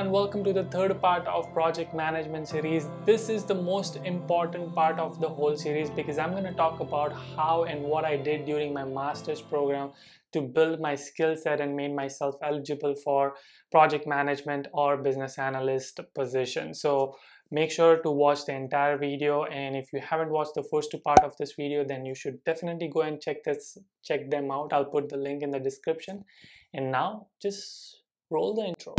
everyone, welcome to the third part of project management series. This is the most important part of the whole series because I'm going to talk about how and what I did during my master's program to build my skill set and made myself eligible for project management or business analyst position. So make sure to watch the entire video, and if you haven't watched the first two part of this video, then you should definitely go and check them out. I'll put the link in the description. And now just roll the intro.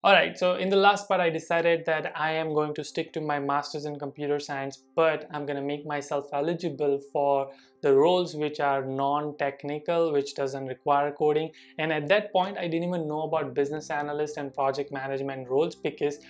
Alright, so in the last part I decided that I am going to stick to my master's in computer science, but I'm going to make myself eligible for the roles which are non-technical, which doesn't require coding. And at that point I didn't even know about business analyst and project management roles, because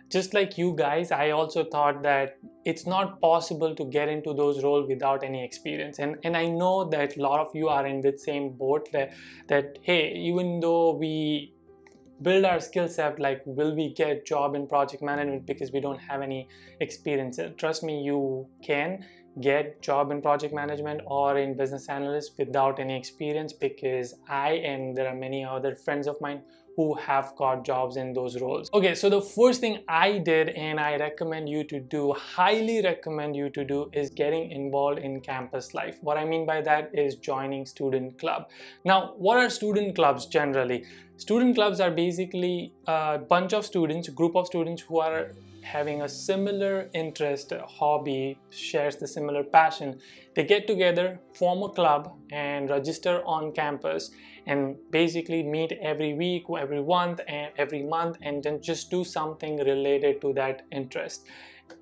just like you guys, I also thought that it's not possible to get into those roles without any experience. And I know that a lot of you are in the same boat, that hey, even though we build our skill set, like, will we get job in project management because we don't have any experience? Trust me, you can get job in project management or in business analyst without any experience, because I and there are many other friends of mine who have got jobs in those roles. Okay, so the first thing I did, and I recommend you to do, highly recommend you to do, is getting involved in campus life. What I mean by that is joining student club. Now, what are student clubs generally? Student clubs are basically a bunch of students, group of students who are having a similar interest, hobby, shares the similar passion. They get together, form a club and register on campus, and basically meet every week, every month, and then just do something related to that interest.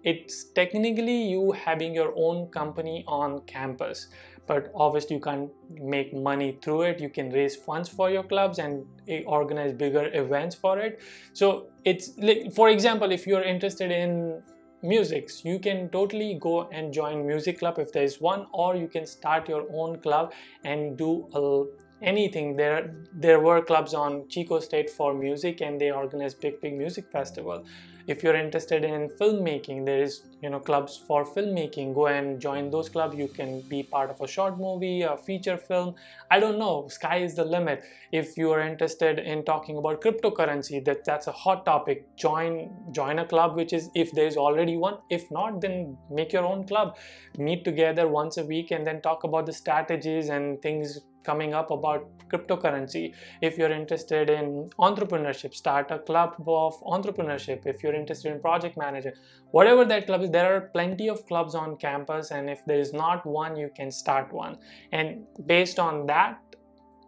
It's technically you having your own company on campus, but obviously you can't make money through it. You can raise funds for your clubs and organize bigger events for it. So it's like, for example, if you're interested in music, you can totally go and join music club if there is one, or you can start your own club and do anything. There were clubs on Chico State for music, and they organize big music festival. If you're interested in filmmaking, there is clubs for filmmaking. Go and join those clubs. You can be part of a short movie, a feature film. I don't know, sky is the limit. If you are interested in talking about cryptocurrency, that's a hot topic, join a club, which is, if there is already one. If not, then make your own club, meet together once a week, and then talk about the strategies and things coming up about cryptocurrency. If you're interested in entrepreneurship, start a club of entrepreneurship. If you're interested in project management, whatever that club is, there are plenty of clubs on campus, and if there is not one, you can start one. And based on that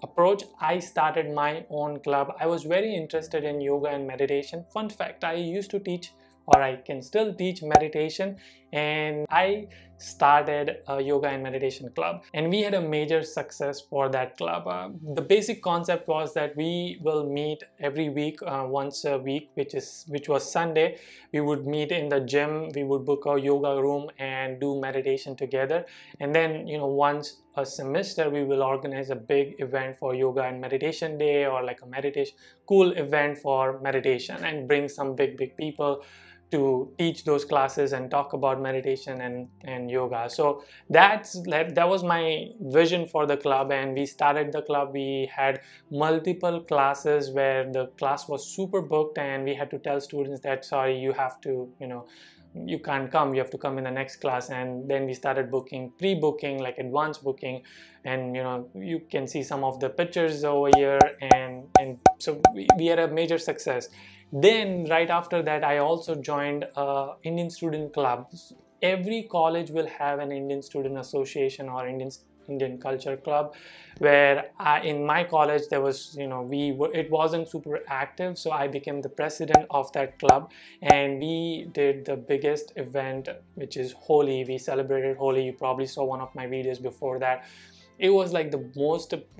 approach, I started my own club. I was very interested in yoga and meditation. Fun fact, I used to teach, or I can still teach, meditation, and I started a yoga and meditation club, and we had a major success for that club. The basic concept was that we will meet every week, once a week, which was Sunday. We would meet in the gym, we would book a yoga room and do meditation together. And then once a semester we will organize a big event for yoga and meditation day, or like a meditation cool event for meditation, and bring some big people to teach those classes and talk about meditation and yoga. So that was my vision for the club, and we started the club. We had multiple classes where the class was super booked, and we had to tell students that, sorry, you have to, you can't come, you have to come in the next class. And then we started pre-booking, like advance booking, and you can see some of the pictures over here, and so we had a major success. Then right after that, I also joined Indian Student Club. Every college will have an Indian Student Association or Indian Culture Club, where in my college there was, it wasn't super active, so I became the president of that club, and we did the biggest event, which is Holi. We celebrated Holi. You probably saw one of my videos before that. It was like the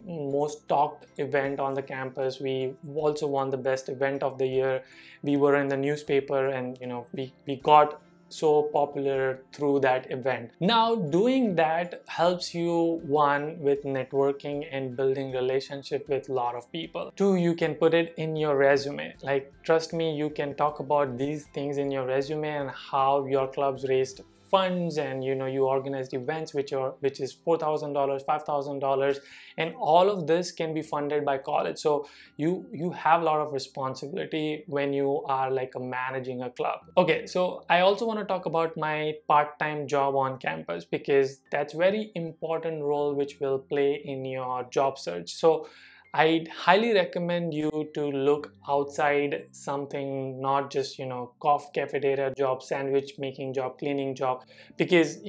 most talked event on the campus. We also won the best event of the year. We were in the newspaper, and we got so popular through that event. Now doing that helps you, one, with networking and building relationship with a lot of people. Two, you can put it in your resume. Like, trust me, you can talk about these things in your resume and how your clubs raised funds, and you organized events which is $4,000, $5,000, and all of this can be funded by college. So you have a lot of responsibility when you are like managing a club. Okay, so I also want to talk about my part-time job on campus, because that's very important role which will play in your job search. So I'd highly recommend you to look outside something, not just, coffee cafeteria job, sandwich making job, cleaning job, because,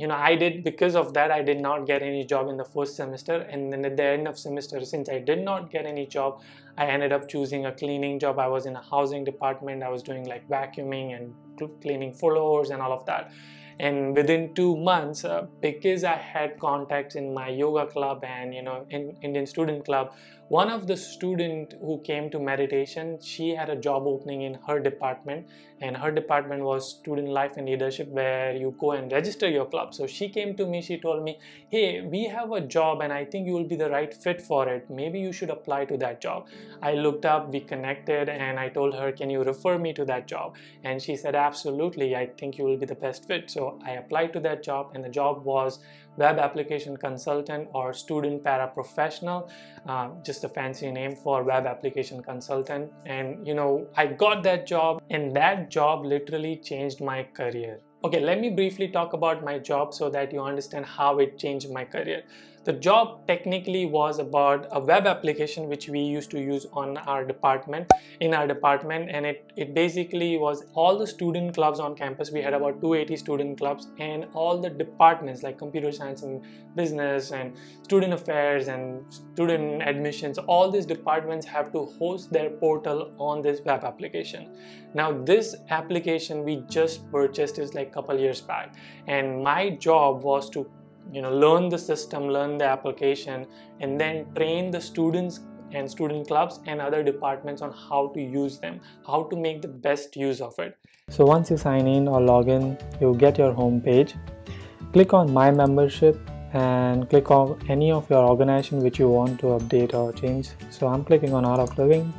because of that, I did not get any job in the first semester. And then at the end of semester, since I did not get any job, I ended up choosing a cleaning job. I was in a housing department. I was doing like vacuuming and cleaning floors and all of that. And within 2 months, because I had contacts in my yoga club and in Indian student club, one of the student who came to meditation, she had a job opening in her department, and her department was student life and leadership, where you go and register your club. So she came to me, she told me, hey, we have a job and I think you will be the right fit for it, maybe you should apply to that job. I looked up, we connected, and I told her, can you refer me to that job? And she said, absolutely, I think you will be the best fit. So I applied to that job, and the job was web application consultant or student paraprofessional, just a fancy name for web application consultant. And I got that job, and that job literally changed my career. Okay, let me briefly talk about my job so that you understand how it changed my career. The job technically was about a web application which we used to use in our department, and it basically was all the student clubs on campus. We had about 280 student clubs, and all the departments like computer science and business and student affairs and student admissions, all these departments have to host their portal on this web application. Now this application we just purchased is like a couple years back, and my job was to learn the system, learn the application, and then train the students and student clubs and other departments on how to use them, how to make the best use of it. So once you sign in or log in, you get your home page. Click on My Membership and click on any of your organization which you want to update or change. So I'm clicking on Art of Living.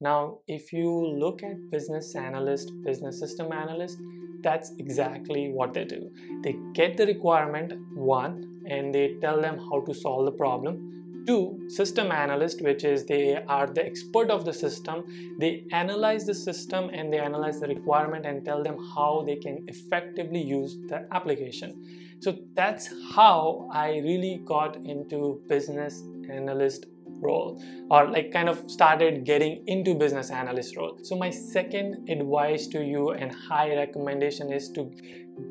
Now, if you look at business analyst, business system analyst, that's exactly what they do. They get the requirement, one, and they tell them how to solve the problem. Two, system analyst, which is they are the expert of the system. They analyze the system and they analyze the requirement and tell them how they can effectively use the application. So that's how I really got into business analyst role, or like kind of started getting into business analyst role. So my second advice to you and high recommendation is to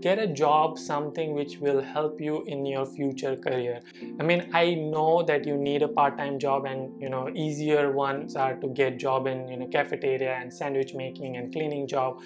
get a job, something which will help you in your future career. I mean, I know that you need a part-time job, and easier ones are to get job in cafeteria and sandwich making and cleaning job.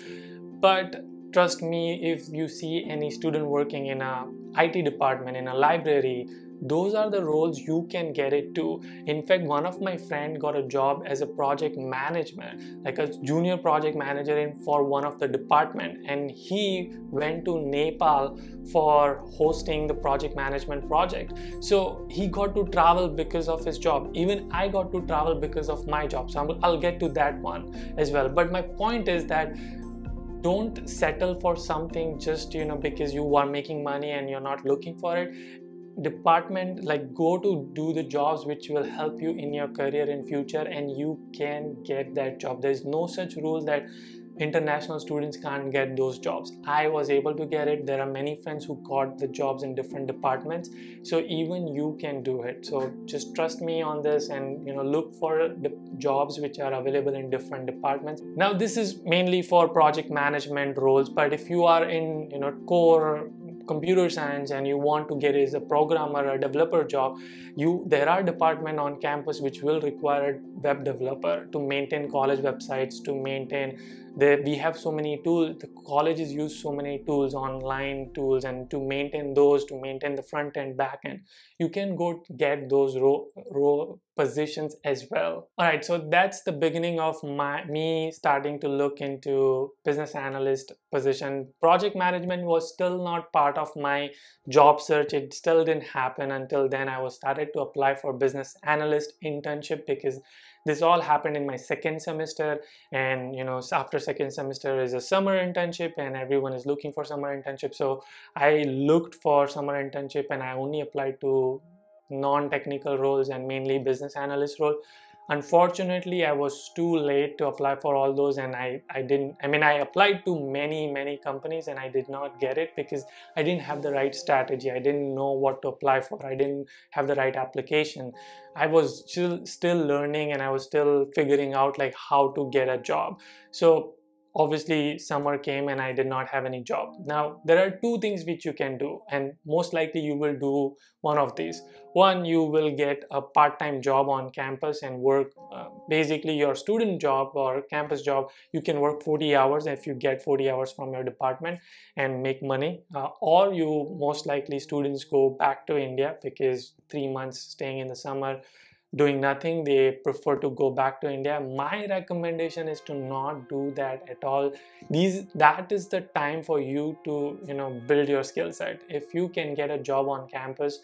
But trust me, if you see any student working in a IT department, in a library, those are the roles you can get it to. In fact, one of my friend got a job as a project management, like a junior project manager for one of the department, and he went to Nepal for hosting the project management project. So he got to travel because of his job. Even I got to travel because of my job. So I'll get to that one as well. But my point is that don't settle for something just because you are making money and you're not looking for it. Department, like, go to do the jobs which will help you in your career in future, and you can get that job. There's no such rule that international students can't get those jobs. I was able to get it. There are many friends who got the jobs in different departments, so even you can do it. So just trust me on this, and look for the jobs which are available in different departments. Now this is mainly for project management roles, but if you are in core computer science and you want to get as a programmer or developer job, there are department on campus which will require a web developer to maintain college websites, to maintain we have so many tools, the colleges use so many tools, online tools, and to maintain those, to maintain the front end, back end, you can go get those row positions as well. All right, so that's the beginning of me starting to look into business analyst position. Project management was still not part of my job search. It still didn't happen until then. I was started to apply for business analyst internship, because this all happened in my second semester, and after second semester is a summer internship, and everyone is looking for summer internship. So I looked for summer internship, and I only applied to non-technical roles and mainly business analyst role. Unfortunately, I was too late to apply for all those, and I applied to many companies, and I did not get it because I didn't have the right strategy. I didn't know what to apply for. I didn't have the right application. I was still learning, and I was still figuring out like how to get a job. So obviously summer came and I did not have any job. Now there are two things which you can do, and most likely you will do one of these. One, you will get a part-time job on campus and work basically your student job or campus job. You can work 40 hours if you get 40 hours from your department and make money, or you most likely students go back to India, because 3 months staying in the summer doing nothing, they prefer to go back to India. My recommendation is to not do that at all. That is the time for you to build your skill set. If you can get a job on campus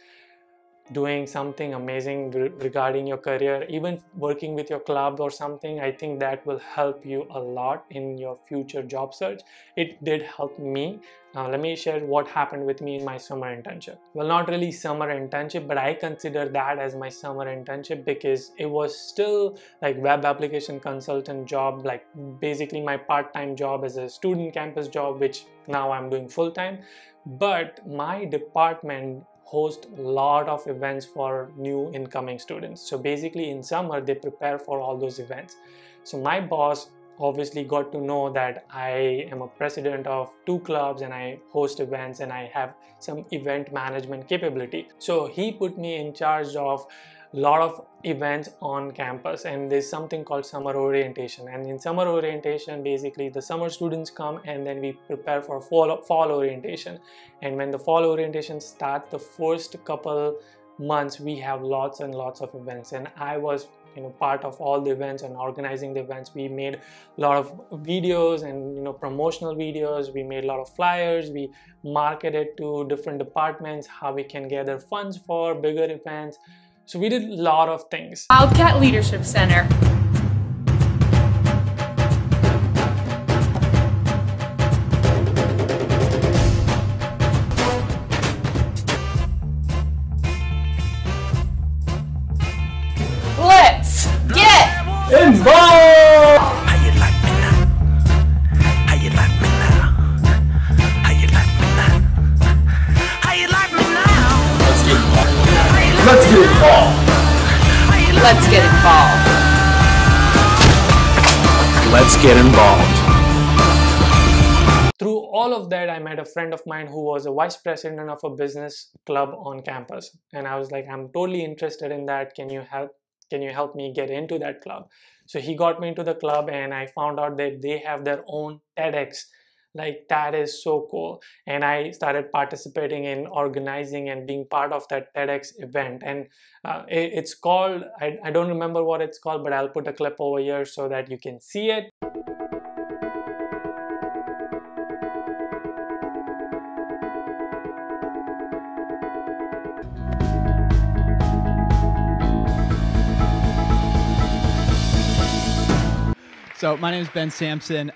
doing something amazing regarding your career, even working with your club or something, I think that will help you a lot in your future job search. It did help me. Let me share what happened with me in my summer internship. Well, not really summer internship, but I consider that as my summer internship, because it was still like web application consultant job, like basically my part-time job as a student campus job, which now I'm doing full-time. But my department host a lot of events for new incoming students. So basically in summer they prepare for all those events. So my boss obviously got to know that I am a president of 2 clubs and I host events and I have some event management capability. So he put me in charge of a lot of events on campus, and there's something called summer orientation. And in summer orientation, basically the summer students come and then we prepare for fall orientation. And when the fall orientation starts, the first couple months we have lots and lots of events, and I was part of all the events and organizing the events. We made a lot of videos and promotional videos. We made a lot of flyers. We marketed to different departments how we can gather funds for bigger events. So we did a lot of things. Wildcat Leadership Center. Let's get involved! How you like me now? How you like me now? How you like me now? How you like me now? Let's get involved. Let's get involved. Let's get involved. Let's get involved. Through all of that, I met a friend of mine who was a vice president of a business club on campus, and I was like, I'm totally interested in that. Can you help me get into that club? So he got me into the club, and I found out that they have their own TEDx. Like, that is so cool. And I started participating in organizing and being part of that TEDx event. And it's called, I don't remember what it's called, but I'll put a clip over here so that you can see it. So my name is Ben Sampson,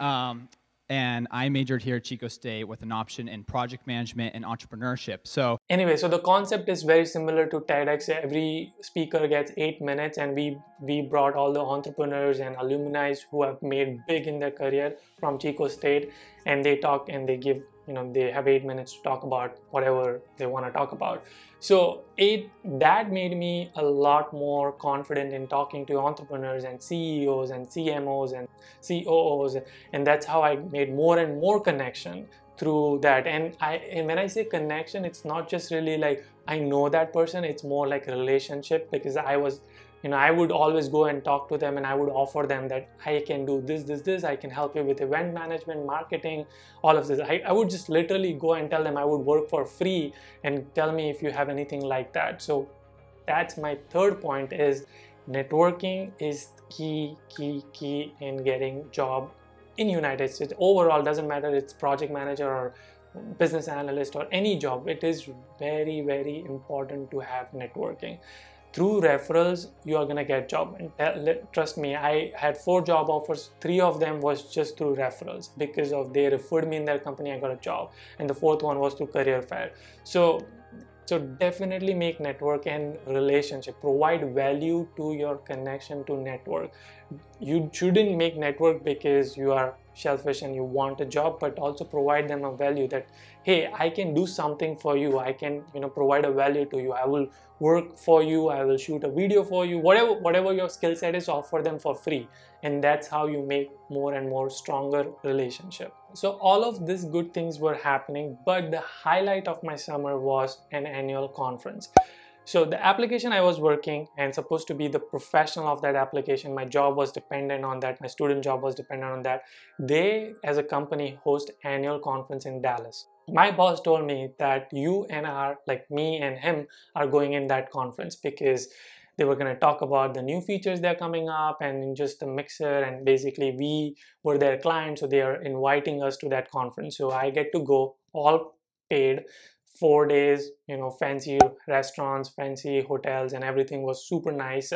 and I majored here at Chico State with an option in project management and entrepreneurship. So anyway, so the concept is very similar to TEDx. Every speaker gets 8 minutes, and we brought all the entrepreneurs and alumni who have made big in their career from Chico State, and they talk and they give, they have 8 minutes to talk about whatever they want to talk about. So that made me a lot more confident in talking to entrepreneurs and CEOs and CMOs and COOs, and that's how I made more and more connection through that. And when I say connection, it's not just really like I know that person, it's more like a relationship, because I was I would always go and talk to them, and I would offer them that I can do this, I can help you with event management, marketing, all of this. I would just literally go and tell them I would work for free, and tell me if you have anything like that. So that's my third point, is networking is key in getting job in United States. Overall, doesn't matter it's project manager or business analyst or any job, it is very important to have networking. Through referrals, you are gonna get job, and trust me, I had 4 job offers. 3 of them was just through referrals, because of they referred me in their company, I got a job, and the 4th one was through career fair. So definitely make network and relationship, provide value to your connection to network. You shouldn't make network because you are selfish and you want a job, but also provide them a value that, hey, I can do something for you, I can provide a value to you, I will work for you, I will shoot a video for you, whatever your skill set is, offer them for free. And that's how you make more and more stronger relationship. So all of these good things were happening, but the highlight of my summer was an annual conference. So the application I was working and supposed to be the professional of that application, my job was dependent on that, my student job was dependent on that. They, as a company, host annual conference in Dallas. My boss told me that you and me and him are going in that conference, because they were going to talk about the new features that are coming up and just the mixer, and basically we were their client, so they are inviting us to that conference. So I get to go, all paid, 4 days, fancy restaurants, fancy hotels, and everything was super nice.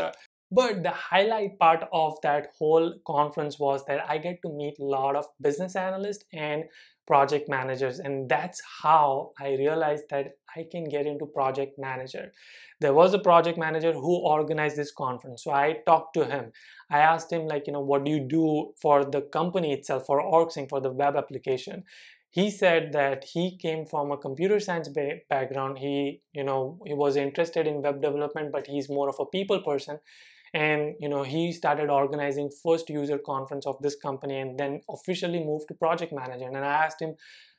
But the highlight part of that whole conference was that I get to meet a lot of business analysts and project managers, and that's how I realized that I can get into project manager. There was a project manager who organized this conference, so I talked to him. I asked him, what do you do for the company itself, for OrgSync, for the web application? He said that he came from a computer science background. He was interested in web development, but he's more of a people person. And he started organizing first user conference of this company, and then officially moved to project manager. And I asked him,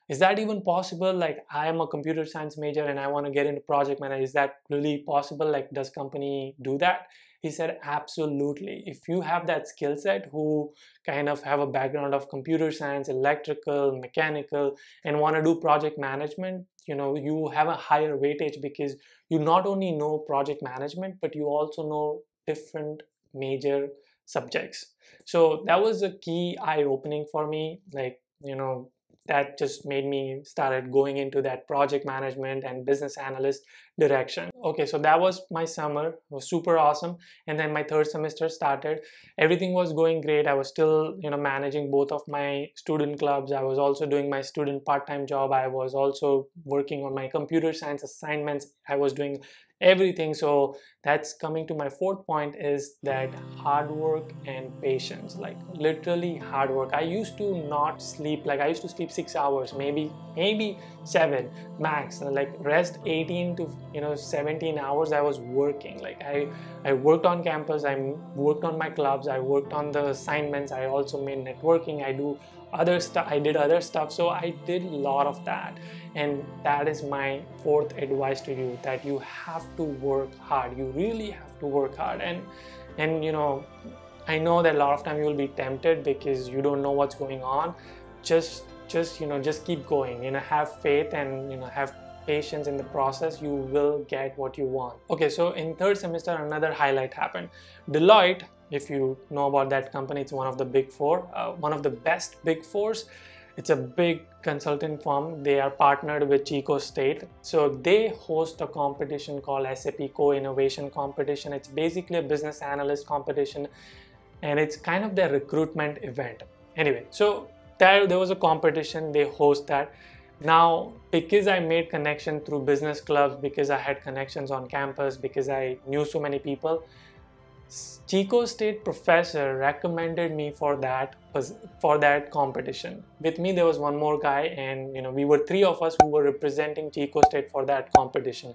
is that even possible? Like, I am a computer science major and I want to get into project manager. Is that really possible? Like, does company do that? He said, absolutely. If you have that skill set, who kind of have a background of computer science, electrical, mechanical, and want to do project management, you have a higher weightage, because you not only know project management, but you also know different major subjects. So that was a key eye-opening for me. That just made me started going into that project management and business analyst direction. Okay, so that was my summer. It was super awesome. And then my 3rd semester started. Everything was going great. I was still managing both of my student clubs. I was also doing my student part-time job. I was also working on my computer science assignments. I was doing everything. So that's coming to my 4th point, is that hard work and patience. Like, literally hard work. I used to not sleep. I used to sleep 6 hours, maybe 7 max. Rest 18 to 17 hours. I was working. I worked on campus, I worked on my clubs, I worked on the assignments, I also made networking, I did other stuff. So I did a lot of that. And that is my 4th advice to you, that you have to work hard. You really have to work hard. And I know that a lot of time you will be tempted because you don't know what's going on. Just keep going. Have faith and have patience in the process. You will get what you want. Okay, so in 3rd semester, another highlight happened. Deloitte, if you know about that company, it's one of the big 4, one of the best big 4s. It's a big consulting firm. They are partnered with Chico State. So they host a competition called SAP Co-Innovation Competition. It's basically a business analyst competition, and it's kind of their recruitment event. Anyway, so there was a competition. They host that. Now, because I made connection through business clubs, because I had connections on campus, because I knew so many people, Chico State professor recommended me for that competition. With me there was one more guy, and we were 3 of us who were representing Chico State for that competition.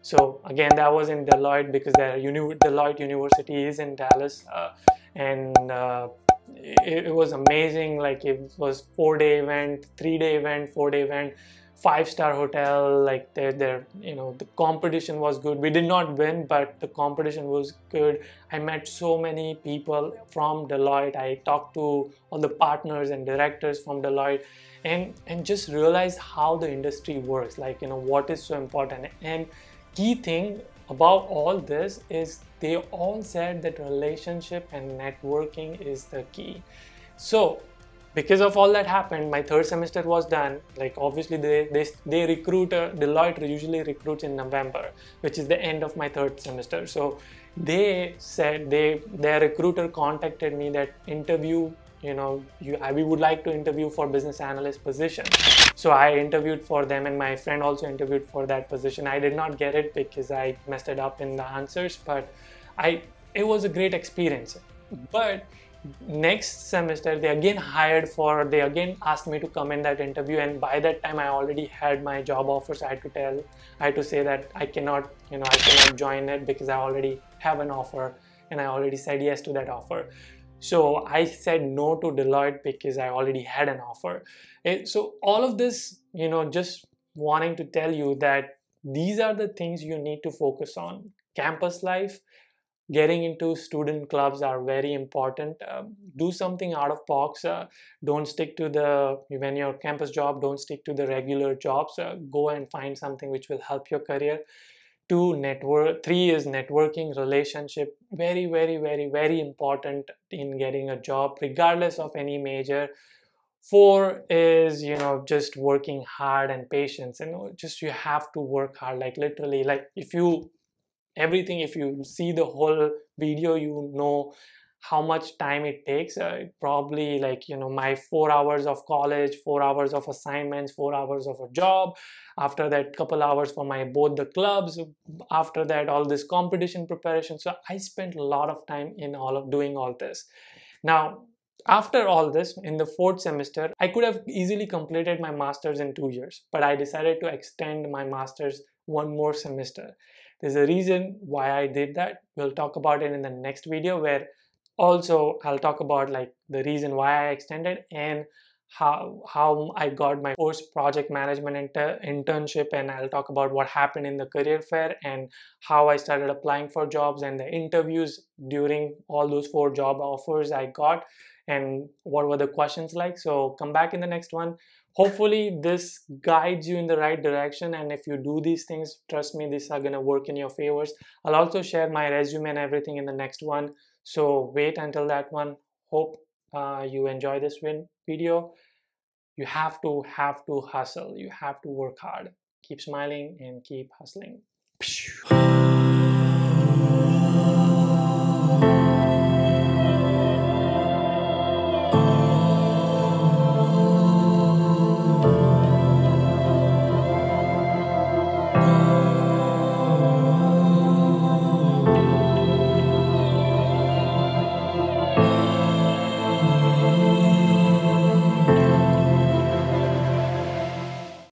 So again, that was in Deloitte, because Deloitte University is in Dallas, and it was amazing. It was 4-day event, 3-day event, 4-day event. 5-star hotel. Like their the competition was good. We did not win, but the competition was good. I met so many people from Deloitte. I talked to all the partners and directors from Deloitte, and just realized how the industry works, like what is so important. And key thing about all this is they all said that relationship and networking is the key. So because of all that happened, my third semester was done. Like obviously they recruit, Deloitte usually recruits in November, which is the end of my third semester. So they said their recruiter contacted me that interview, we would like to interview for business analyst position. So I interviewed for them, and my friend also interviewed for that position. I did not get it because I messed it up in the answers, but it was a great experience. But next semester they again asked me to come in that interview, and by that time I already had my job offer. So I had to say that I cannot join it because I already have an offer, and I already said yes to that offer. So I said no to Deloitte because I already had an offer. So all of this, just wanting to tell you that these are the things you need to focus on. Campus life, getting into student clubs are very important. Do something out of box. Don't stick to when your campus job, don't stick to the regular jobs. Go and find something which will help your career. 2, network. 3 is networking, relationship. Very, very, very, very important in getting a job, regardless of any major. 4 is, just working hard and patience. Just you have to work hard, like literally, like if you see the whole video, you know how much time it takes. Probably like my 4 hours of college, 4 hours of assignments, 4 hours of a job, after that couple hours for my both the clubs, after that all this competition preparation. So I spent a lot of time in all of doing all this. Now after all this, in the 4th semester, I could have easily completed my masters in 2 years, but I decided to extend my masters 1 more semester. There's a reason why I did that. We'll talk about it in the next video, where also I'll talk about like the reason why I extended, and how I got my first project management internship, and I'll talk about what happened in the career fair and how I started applying for jobs and the interviews during all those 4 job offers I got, and what were the questions like. So come back in the next one. Hopefully this guides you in the right direction, and if you do these things, trust me, these are gonna work in your favors. I'll also share my resume and everything in the next one, so wait until that one. Hope you enjoy this video. You have to hustle. You have to work hard. Keep smiling and keep hustling.